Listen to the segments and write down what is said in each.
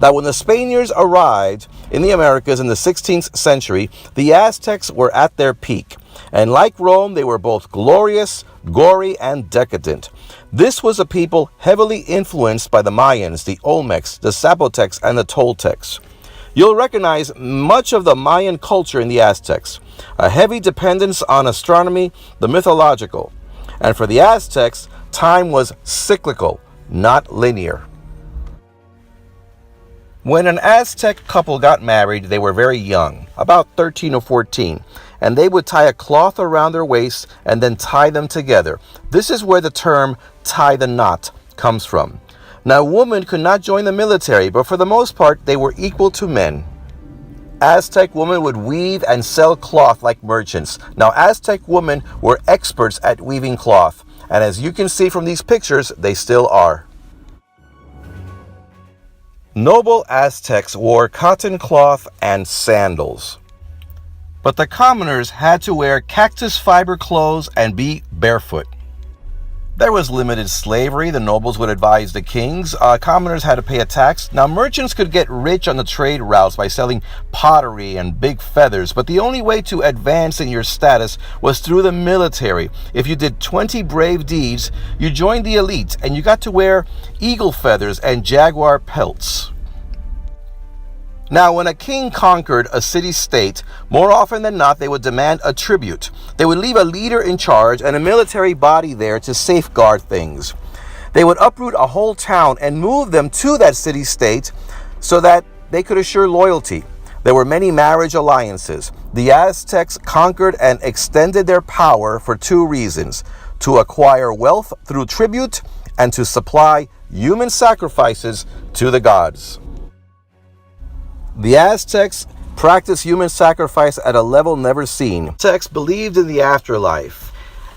that when the Spaniards arrived in the Americas in the 16th century, the Aztecs were at their peak. And like Rome, they were both glorious, gory, and decadent. This was a people heavily influenced by the Mayans, the Olmecs, the Zapotecs, and the Toltecs. You'll recognize much of the Mayan culture in the Aztecs, a heavy dependence on astronomy, the mythological. And for the Aztecs, time was cyclical, not linear. When an Aztec couple got married, they were very young, about 13 or 14, and they would tie a cloth around their waist and then tie them together. This is where the term tie the knot comes from. Now, women could not join the military, but for the most part, they were equal to men. Aztec women would weave and sell cloth like merchants. Now, Aztec women were experts at weaving cloth, and as you can see from these pictures, they still are. Noble Aztecs wore cotton cloth and sandals. But the commoners had to wear cactus fiber clothes and be barefoot. There was limited slavery. The nobles would advise the kings. Commoners had to pay a tax. Now, merchants could get rich on the trade routes by selling pottery and big feathers, but the only way to advance in your status was through the military. If you did 20 brave deeds, you joined the elite, and you got to wear eagle feathers and jaguar pelts. Now, when a king conquered a city-state, more often than not, they would demand a tribute. They would leave a leader in charge and a military body there to safeguard things. They would uproot a whole town and move them to that city-state so that they could assure loyalty. There were many marriage alliances. The Aztecs conquered and extended their power for two reasons: to acquire wealth through tribute and to supply human sacrifices to the gods. The Aztecs practiced human sacrifice at a level never seen. Aztecs believed in the afterlife,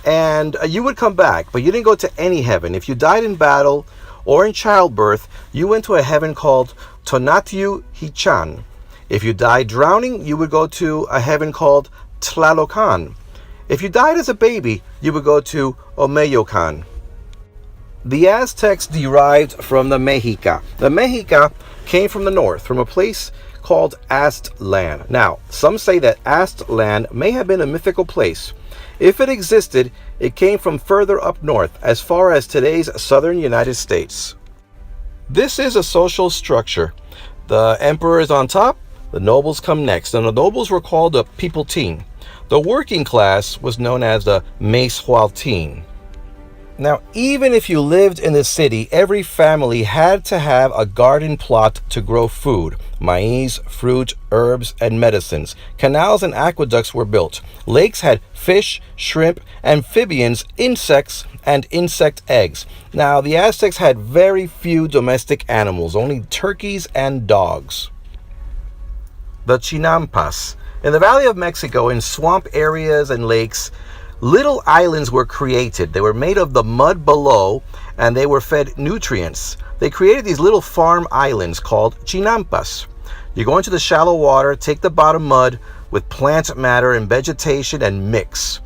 and you would come back, but you didn't go to any heaven. If you died in battle or in childbirth, you went to a heaven called Tonatiuh Hichan. If you died drowning, you would go to a heaven called Tlalocan. If you died as a baby, you would go to Omeyocan. The Aztecs derived from the Mexica. The Mexica came from the north, from a place called Aztlan. Now, some say that Aztlan may have been a mythical place. If it existed, it came from further up north, as far as today's southern United States. This is a social structure. The emperor is on top, the nobles come next, and the nobles were called the Pipiltin. The working class was known as the Mezhualtin. Now, even if you lived in the city, every family had to have a garden plot to grow food: maize, fruit, herbs, and medicines. Canals and aqueducts were built. Lakes had fish, shrimp, amphibians, insects, and insect eggs. Now, the Aztecs had very few domestic animals, only turkeys and dogs. The Chinampas. In the Valley of Mexico, in swamp areas and lakes, little islands were created. They were made of the mud below, and they were fed nutrients. They created these little farm islands called chinampas. You go into the shallow water, take the bottom mud with plant matter and vegetation, and mix.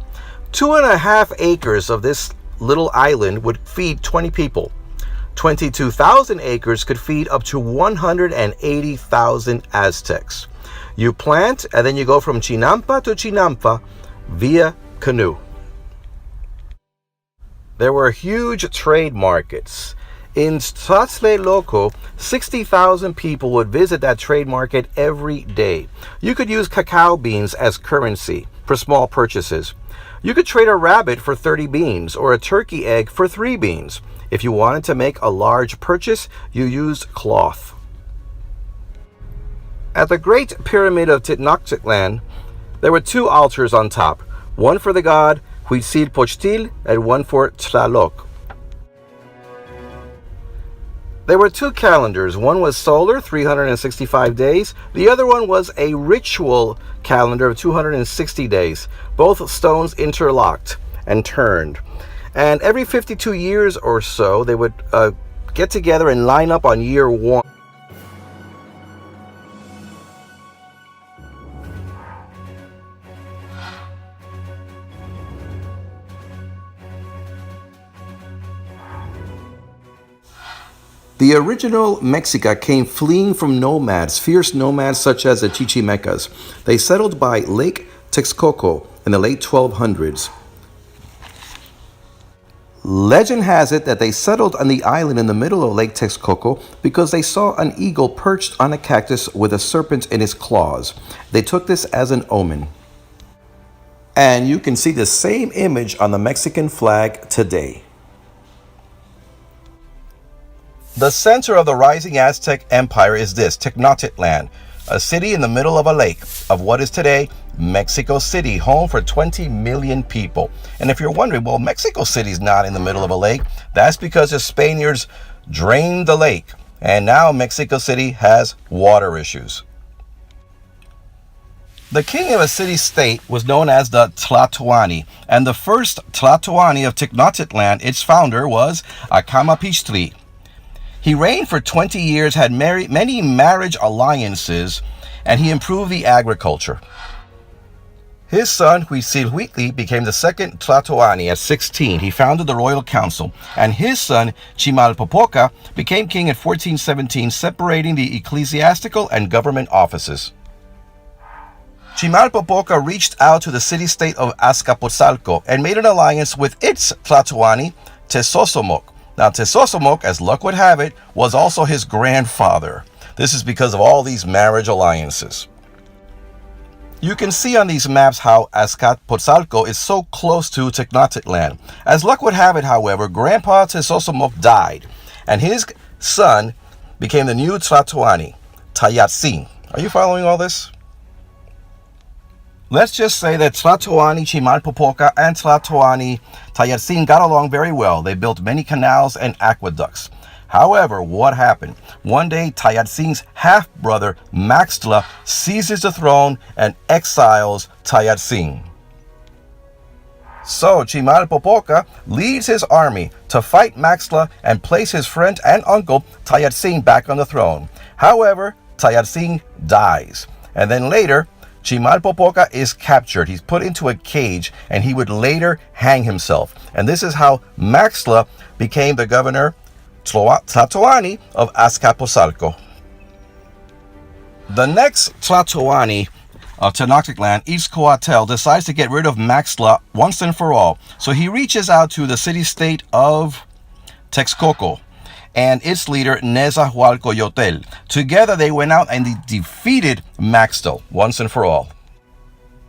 2.5 acres of this little island would feed 20 people. 22,000 acres could feed up to 180,000 Aztecs. You plant, and then you go from chinampa to chinampa via canoe. There were huge trade markets. In Tlatelolco, 60,000 people would visit that trade market every day. You could use cacao beans as currency for small purchases. You could trade a rabbit for 30 beans or a turkey egg for 3 beans. If you wanted to make a large purchase, you used cloth. At the Great Pyramid of Tenochtitlan, there were 2 altars on top, one for the god Huitzilopochtli and one for Tlaloc. There were 2 calendars. One was solar, 365 days. The other one was a ritual calendar of 260 days. Both stones interlocked and turned. And every 52 years or so, they would get together and line up on year 1. The original Mexica came fleeing from nomads, fierce nomads such as the Chichimecas. They settled by Lake Texcoco in the late 1200s. Legend has it that they settled on the island in the middle of Lake Texcoco because they saw an eagle perched on a cactus with a serpent in its claws. They took this as an omen. And you can see the same image on the Mexican flag today. The center of the rising Aztec Empire is this, Tenochtitlan, a city in the middle of a lake of what is today Mexico City, home for 20 million people. And if you're wondering, well, Mexico City's not in the middle of a lake, that's because the Spaniards drained the lake, and now Mexico City has water issues. The king of a city-state was known as the Tlatoani, and the first Tlatoani of Tenochtitlan, its founder, was Acamapichtli. He reigned for 20 years, had many marriage alliances, and he improved the agriculture. His son, Huitzilhuitli, became the second Tlatoani at 16. He founded the royal council, and his son, Chimalpopoca, became king in 1417, separating the ecclesiastical and government offices. Chimalpopoca reached out to the city-state of Azcapotzalco and made an alliance with its Tlatoani, Tezozomoc. Now, Tezozomoc, as luck would have it, was also his grandfather. This is because of all these marriage alliances. You can see on these maps how Azcapotzalco is so close to Tenochtitlan. As luck would have it, however, Grandpa Tezozomoc died, and his son became the new Tlatoani, Tayatzin. Are you following all this? Let's just say that Tlatoani Chimalpopoca and Tlatoani Tayatzin got along very well. They built many canals and aqueducts. However, what happened? One day, Tayatzin's half-brother, Maxtla, seizes the throne and exiles Tayatzin. So, Chimalpopoca leads his army to fight Maxtla and place his friend and uncle, Tayatzin, back on the throne. However, Tayatzin dies. And then later, Chimalpopoca is captured. He's put into a cage, and he would later hang himself. And this is how Maxtla became the governor Tlatoani of Azcapotzalco. The next Tlatoani of Tenochtitlan, Itzcoatl, decides to get rid of Maxtla once and for all. So he reaches out to the city-state of Texcoco and its leader, Nezahualcoyotl. Together they went out and they defeated Maxtla once and for all.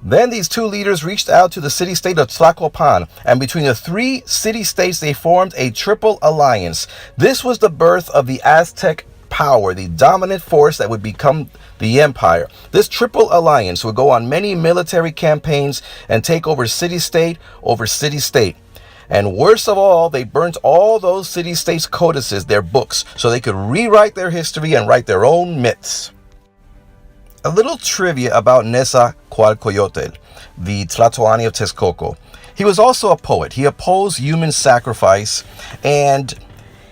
Then these two leaders reached out to the city-state of Tlacopan, and between the three city-states they formed a triple alliance. This was the birth of the Aztec power, the dominant force that would become the empire. This triple alliance would go on many military campaigns and take over city-state over city-state. And worst of all, they burnt all those city-states' codices, their books, so they could rewrite their history and write their own myths. A little trivia about Nezahualcoyotl, the Tlatoani of Texcoco. He was also a poet. He opposed human sacrifice, and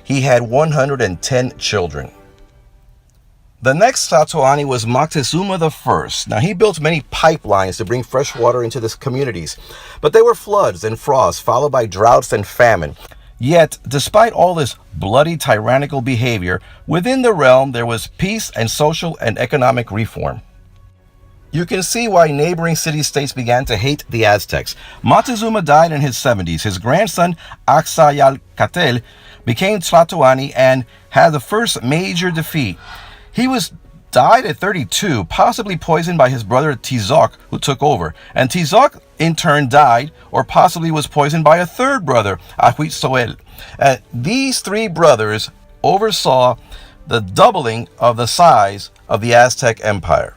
he had 110 children. The next Tlatoani was Moctezuma I. Now, he built many pipelines to bring fresh water into these communities, but there were floods and frosts, followed by droughts and famine. Yet, despite all this bloody, tyrannical behavior, within the realm there was peace and social and economic reform. You can see why neighboring city-states began to hate the Aztecs. Moctezuma died in his 70s. His grandson, Axayalcatl, became Tlatoani and had the first major defeat. He died at 32, possibly poisoned by his brother Tizoc, who took over. And Tizoc, in turn, died, or possibly was poisoned by a third brother, Ahuitzotl. These three brothers oversaw the doubling of the size of the Aztec Empire.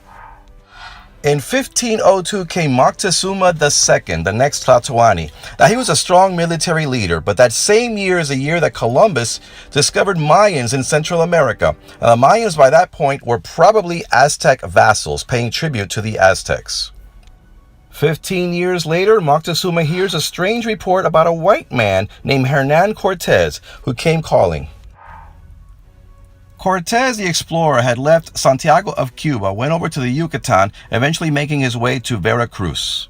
In 1502 came Moctezuma II, the next Tlatoani. Now, he was a strong military leader, but that same year is the year that Columbus discovered Mayans in Central America. Now, the Mayans by that point were probably Aztec vassals paying tribute to the Aztecs. 15 years later, Moctezuma hears a strange report about a white man named Hernan Cortez who came calling. Cortez the explorer had left Santiago of Cuba, went over to the Yucatan, eventually making his way to Veracruz.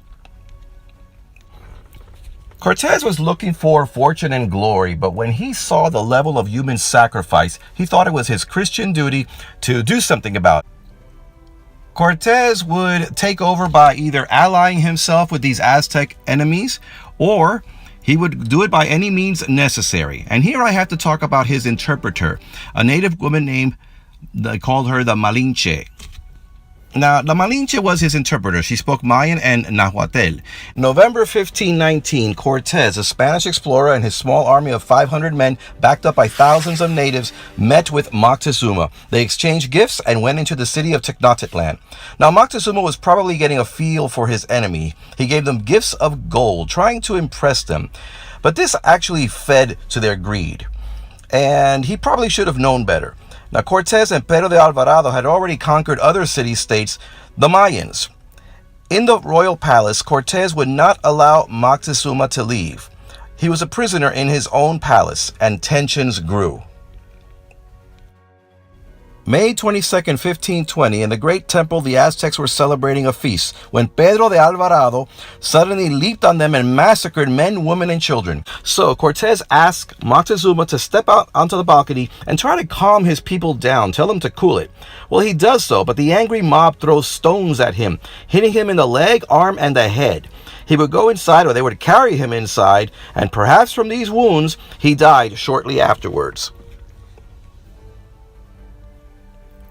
Cortez was looking for fortune and glory, but when he saw the level of human sacrifice, he thought it was his Christian duty to do something about it. Cortez would take over by either allying himself with these Aztec enemies, or he would do it by any means necessary. And here I have to talk about his interpreter, a native woman named, they called her the Malinche. Now, the Malinche was his interpreter. She spoke Mayan and Nahuatl. November 1519, Cortez, a Spanish explorer, and his small army of 500 men, backed up by thousands of natives, met with Moctezuma. They exchanged gifts and went into the city of Tenochtitlan. Now, Moctezuma was probably getting a feel for his enemy. He gave them gifts of gold, trying to impress them. But this actually fed to their greed, and he probably should have known better. Now, Cortez and Pedro de Alvarado had already conquered other city-states, the Mayans. In the royal palace, Cortez would not allow Moctezuma to leave. He was a prisoner in his own palace, and tensions grew. May 22nd, 1520, in the great temple, the Aztecs were celebrating a feast when Pedro de Alvarado suddenly leaped on them and massacred men, women, and children. So Cortez asked Moctezuma to step out onto the balcony and try to calm his people down, tell them to cool it. Well, he does so, but the angry mob throws stones at him, hitting him in the leg, arm, and the head. He would go inside, or they would carry him inside, and perhaps from these wounds, he died shortly afterwards.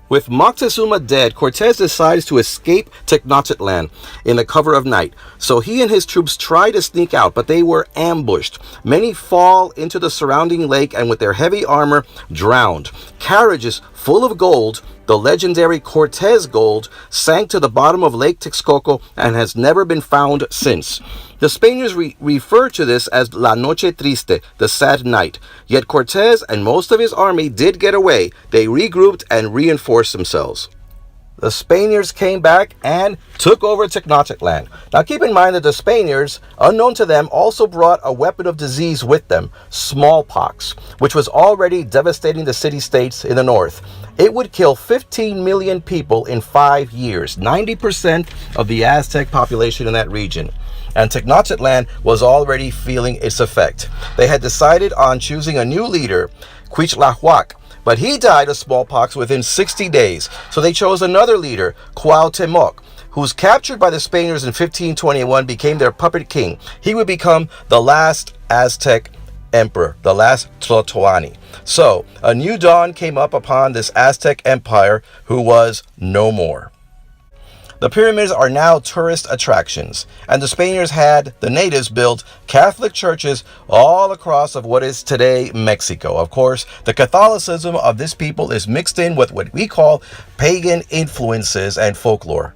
With Moctezuma dead, Cortez decides to escape Tenochtitlan in the cover of night. So he and his troops try to sneak out, but they were ambushed. Many fall into the surrounding lake and with their heavy armor drowned. Carriages full of gold, the legendary Cortez gold, sank to the bottom of Lake Texcoco and has never been found since. The Spaniards refer to this as La Noche Triste, the sad night. Yet Cortez and most of his army did get away. They regrouped and reinforced themselves. The Spaniards came back and took over Tenochtitlan. Now keep in mind that the Spaniards, unknown to them, also brought a weapon of disease with them, smallpox, which was already devastating the city-states in the north. It would kill 15 million people in 5 years, 90% of the Aztec population in that region. And Tenochtitlan was already feeling its effect. They had decided on choosing a new leader, Cuitlahuac, but he died of smallpox within 60 days. So they chose another leader, Cuauhtemoc, who was captured by the Spaniards in 1521, became their puppet king. He would become the last Aztec emperor, the last Tlatoani. So a new dawn came up upon this Aztec empire, who was no more. The pyramids are now tourist attractions, and the Spaniards had the natives build Catholic churches all across of what is today Mexico. Of course, the Catholicism of this people is mixed in with what we call pagan influences and folklore.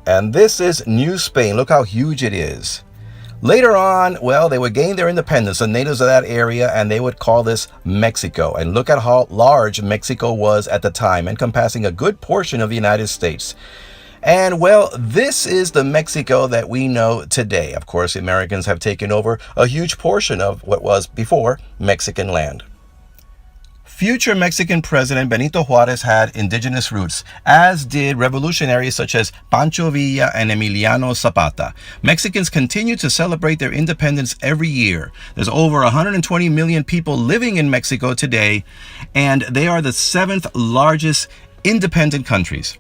And this is New Spain. Look how huge it is. Later on, well, they would gain their independence, the natives of that area, and they would call this Mexico. And look at how large Mexico was at the time, encompassing a good portion of the United States. And well, this is the Mexico that we know today. Of course, the Americans have taken over a huge portion of what was before Mexican land. Future Mexican President Benito Juarez had indigenous roots, as did revolutionaries such as Pancho Villa and Emiliano Zapata. Mexicans continue to celebrate their independence every year. There's over 120 million people living in Mexico today, and they are the 7th largest independent countries.